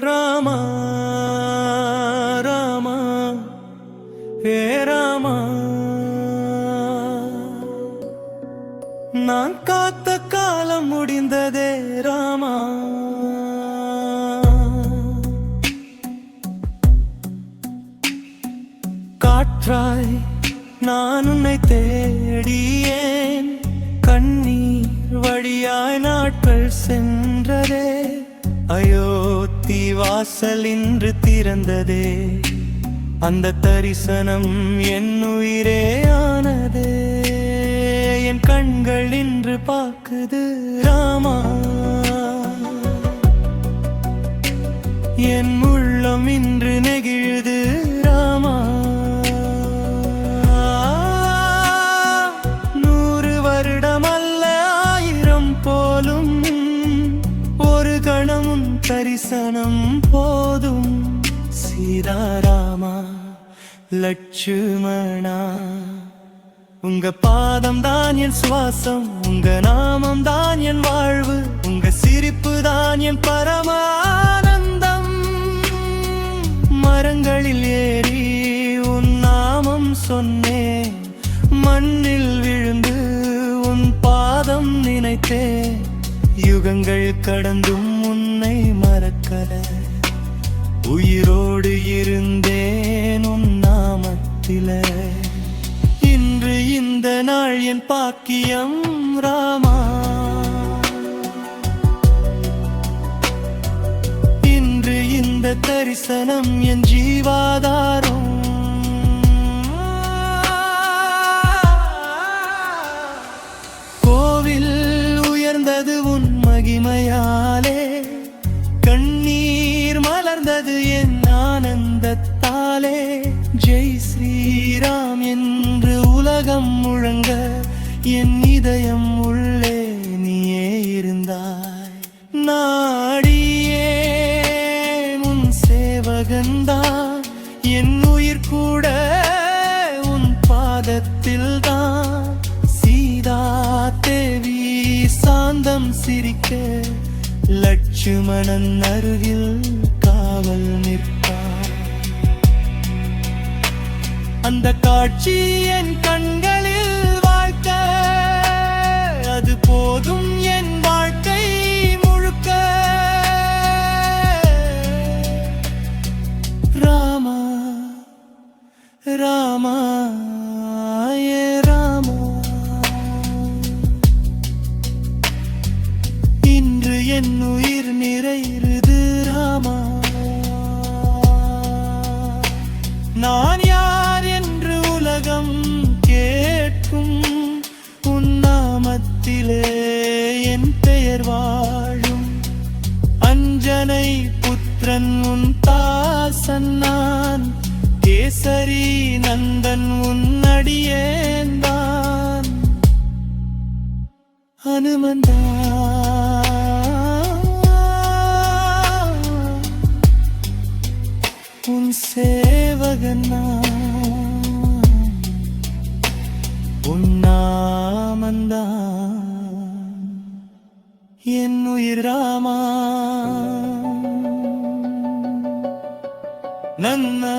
ராமா ராமா ஹே ராமா, நான் காத்த காலம் முடிந்ததே ராமா. காற்றாய் நான் உன்னை தேடியேன், கண்ணீர் வழியாய் நாட்கள் சென்றதே. அயோத்தி வாசல் இன்று திறந்ததே, அந்த தரிசனம் என் உயிரே ஆனதே. என் கண்கள் இன்று பார்க்குது ராமா, என் உள்ளம் இன்று நெகிழுது ராமா. 100 வருடம் அல்ல 1000 போலும், ஒரு கணமும் தரிசனம் போதும். சீதாராமா லட்சுமணா, உங்க பாதம் தான் என் சுவாசம், உங்க நாமம் தான் என் வாழ்வு, உங்க சிரிப்பு தான் என் பரமானந்தம். மரங்களில் ஏறி உன் நாமம் சொன்னேன், மண்ணில் விழுந்து உன் பாதம் நினைத்தேன். யுகங்கள் கடந்தும் உன்னை மறக்கல, உயிரோடு இருந்தேன் உன் நாமத்திலே. இன்று இந்த நாள் என் பாக்கியம் ராமா, இன்று இந்த தரிசனம் என் ஜீவாதாரம். கோவில் உயர்ந்தது உன் மகிமையாலே, கண்ணீர் மலர்ந்தது என் ஆனந்தத்தாலே. ஜெய் ஸ்ரீராம் என்று உலகம் முழங்க, என் இதயம் உள்ளே நீயே இருந்தாய். நாடியே உன் சேவகந்தான், என் உயிர் கூட உன் பாதத்தில்தான். சீதா தேவி சாந்தம் சிரிக்க, லட்சுமணன் அருகில் காவல் நிற்பார். அந்த காட்சி என் கண்களில் வாழ்க்கை, அது போதும் என் வாழ்க்கை முழுக்க. ராமா ராமா ஏ ராமா, இன்று என் உயிர் நிறையுது ராமா. நான் யார் என்று உலகம் கேட்கும், உன் நாமத்திலே என் பெயர் வாழும். அஞ்சனை புத்திரன் உன் தாசன் நான், கேசரி நந்தன் உன் அடியேந்தான். ஹனுமந்தா உன் சேவகன் நான், உன் நாமந்தான் என் உயிர் ராமா. நன்னா